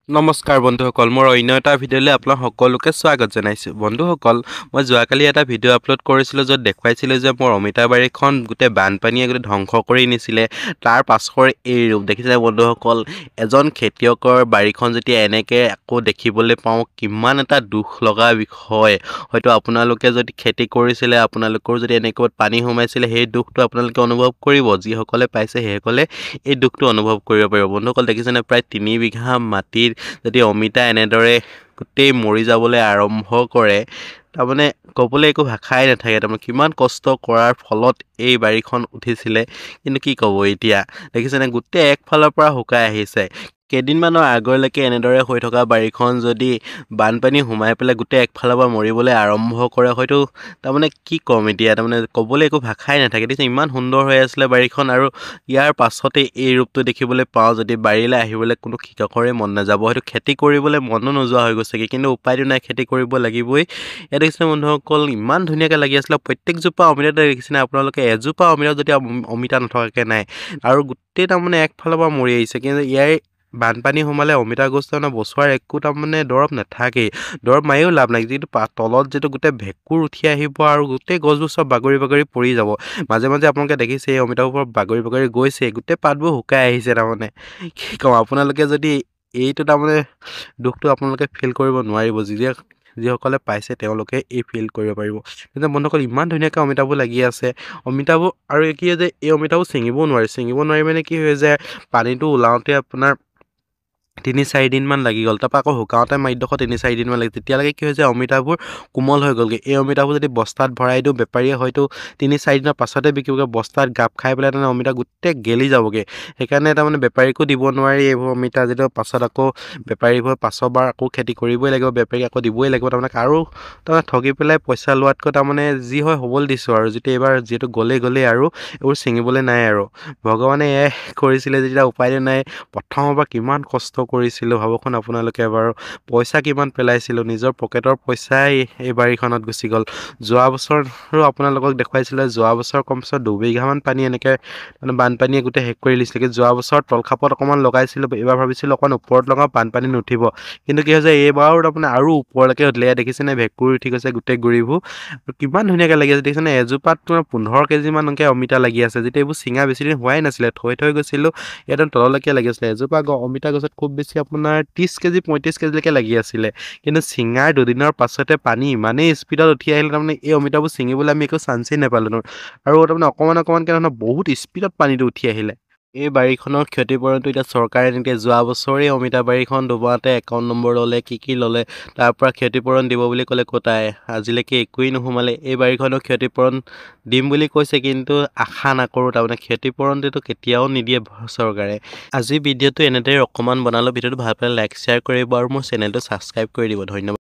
নমস্কাৰ বন্ধুসকল, মোৰ অন্য এটা ভিডিঅ'লৈ আপোনাক সকলোকে স্বাগত জনাইছোঁ। বন্ধুসকল, মই যোৱাকালি এটা ভিডিঅ' আপলোড কৰিছিলোঁ য'ত দেখুৱাইছিলোঁ যে মোৰ অমিতাবাৰীখন গোটেই বানপানীয়ে গোটেই ধ্বংস কৰি নিছিলে। তাৰ পাছৰ এই ৰূপ দেখিছে বন্ধুসকল, এজন খেতিয়কৰ বাৰীখন যেতিয়া এনেকৈ আকৌ দেখিবলৈ পাওঁ, কিমান এটা দুখ লগা বিষয়। হয়তো আপোনালোকে যদি খেতি কৰিছিলে, আপোনালোকৰ যদি এনেকৈ পানী সোমাইছিলে, সেই দুখটো আপোনালোকে অনুভৱ কৰিব। যিসকলে পাইছে সেইসকলে এই দুখটো অনুভৱ কৰিব পাৰিব। বন্ধুসকল দেখিছেনে, প্ৰায় 3 বিঘা মাটিৰ যদি অমিতা এনেদৰে গোটেই মৰি যাবলৈ আৰম্ভ কৰে, তাৰমানে ক'বলৈ একো ভাষাই নাথাকে। তাৰমানে কিমান কষ্ট কৰাৰ ফলত এই বাৰীখন উঠিছিলে, কিন্তু কি ক'ব এতিয়া। দেখিছেনে, গোটেই একফালৰ পৰা শুকাই আহিছে। কেইদিনমানৰ আগলৈকে এনেদৰে হৈ থকা বাৰীখন যদি বানপানী সোমাই পেলাই গোটেই একফালৰ পৰা মৰিবলৈ আৰম্ভ কৰে, হয়তো তাৰমানে কি ক'ম এতিয়া, তাৰমানে ক'বলৈ একো ভাষাই নাথাকে। দেখিছে ইমান সুন্দৰ হৈ আছিলে বাৰীখন, আৰু ইয়াৰ পাছতে এই ৰূপটো দেখিবলৈ পাওঁ যদি বাৰীলৈ আহিবলৈ কোনো কৃষকৰে মন নাযাব। হয়তো খেতি কৰিবলৈ মনো নোযোৱা হৈ গৈছেগৈ, কিন্তু উপায়তো নাই, খেতি কৰিব লাগিবই। ইয়াত দেখিছে বন্ধুসকল, ইমান ধুনীয়াকৈ লাগি আছিলে। প্ৰত্যেকজোপা অমিতাতে দেখিছেনে আপোনালোকে, এজোপা অমিতাত যদি অমিতা নথকাকৈ নাই, আৰু গোটেই তাৰমানে একফালৰ পৰা মৰি আহিছে। কিন্তু ইয়াৰ বানপানী সোমালে অমিতা গছ তাৰমানে বচোৱাৰ একো তাৰমানে দৰৱ নাথাকেই। দৰৱ মাৰিও লাভ নাই, যিটো তলত যিটো গোটেই ভেঁকুৰ উঠি আহিব আৰু গোটেই গছবোৰ চব বাগৰি বাগৰি পৰি যাব। মাজে মাজে আপোনালোকে দেখিছে এই অমিতাবোৰ বাগৰি বাগৰি গৈছে, গোটেই পাতবোৰ শুকাই আহিছে। তাৰমানে কি ক'ম, আপোনালোকে যদি এইটো তাৰমানে দুখটো আপোনালোকে ফিল কৰিব নোৱাৰিব। যিসকলে পাইছে তেওঁলোকে এই ফিল কৰিব পাৰিব। কিন্তু বন্ধুসকল, ইমান ধুনীয়াকৈ অমিতাবোৰ লাগি আছে। অমিতাবোৰ আৰু কি যে এই অমিতাবোৰ ছিঙিব নোৱাৰি মানে কি হৈ যায়, পানীটো ওলাওঁতে আপোনাৰ 3-4 দিনমান লাগি গ'ল। তাৰপৰা আকৌ শুকাওঁতে মাটিডোখৰ 3-4 দিনমান লাগে। তেতিয়ালৈকে কি হৈছে, অমিতাবোৰ কোমল হৈ গ'লগৈ। এই অমিতাবোৰ যদি বস্তাত ভৰাই দিওঁ, বেপাৰীয়ে হয়তো 3-4 দিনৰ পাছতে বিকিবগৈ। বস্তাত গাপ খাই পেলাই তাৰমানে অমিতা গোটেই গেলি যাবগৈ। সেইকাৰণে তাৰমানে বেপাৰীকো দিব নোৱাৰি এইবোৰ অমিতা, যিটো পাছত আকৌ বেপাৰীবোৰ পাছৰবাৰ আকৌ খেতি কৰিবই লাগিব, বেপাৰীক আকৌ দিবই লাগিব। তাৰমানে আৰু তাৰমানে ঠগি পেলাই পইচা লোৱাতকৈ তাৰমানে যি হয় হ'বলৈ দিছোঁ আৰু, এইবাৰ যিহেতু গ'লেই আৰু এইবোৰ ছিঙিবলৈ নাই আৰু। ভগৱানে এয়াই কৰিছিলে যেতিয়া উপায়তো নাই। প্ৰথমৰ পৰা কিমান কষ্ট কৰিছিলোঁ ভাবকচোন আপোনালোকে বাৰু, পইচা কিমান পেলাইছিলোঁ, নিজৰ পকেটৰ পইচাই এই বাৰীখনত গুচি গ'ল। যোৱা বছৰো আপোনালোকক দেখুৱাইছিলে, যোৱা বছৰ কমচে 2 বিঘামান পানী এনেকৈ মানে বানপানীয়ে গোটেই শেষ কৰি দিছিলে। যোৱা বছৰ তলখাপত অকণমান লগাইছিলোঁ, এইবাৰ ভাবিছিলোঁ অকণ ওপৰত লগাওঁ, বানপানী নুঠিব। কিন্তু কি হৈছে, এইবাৰো তাৰমানে আৰু ওপৰলৈকে উঠিলে। দেখিছেনে, ভেঁকুৰ উঠি গৈছে গোটেই গুৰিবোৰ। কিমান ধুনীয়াকৈ লাগি আছে দেখিছেনে, এজোপাত তোমাৰ 15 কেজিমানকৈ অমিতা লাগি আছে। যেতিয়া এইবোৰ ছিঙা বেছিদিন হোৱাই নাছিলে, থৈ গৈছিলোঁ, একদম তললৈকে লাগি আছিলে। এজোপা অমিতা গছত খুব বেছি আপোনাৰ 30 কেজি 35 কেজিলৈকে লাগি আছিলে। কিন্তু ছিঙাৰ 2 দিনৰ পাছতে পানী ইমানেই স্পীডত উঠি আহিলে, তাৰমানে এই অমিতাবোৰ ছিঙিবলৈ আমি একো চান্সেই নাপালোঁ। আৰু তাৰমানে অকণমানকৈ তাৰমানে বহুত স্পীডত পানীটো উঠি আহিলে। এই বাৰীখনৰ ক্ষতিপূৰণটো এতিয়া চৰকাৰে নিদিয়ে। যোৱা বছৰেই অমিতা বাৰীখন ডুবাওঁতে একাউণ্ট নম্বৰ ল'লে, কি ল'লে, তাৰ পৰা ক্ষতিপূৰণ দিব বুলি ক'লে, ক'তাই আজিলৈকে একোৱেই নোসোমালে। এই বাৰীখনৰ ক্ষতিপূৰণ দিম বুলি কৈছে, কিন্তু আশা নকৰোঁ। তাৰমানে ক্ষতিপূৰণটোতো কেতিয়াও নিদিয়ে চৰকাৰে। আজি ভিডিঅ'টো এনেদৰে অকণমান বনালোঁ। ভিডিঅ'টো ভাল পালে লাইক শ্বেয়াৰ কৰিব আৰু মোৰ চেনেলটো ছাবস্ক্ৰাইব কৰি দিব। ধন্যবাদ।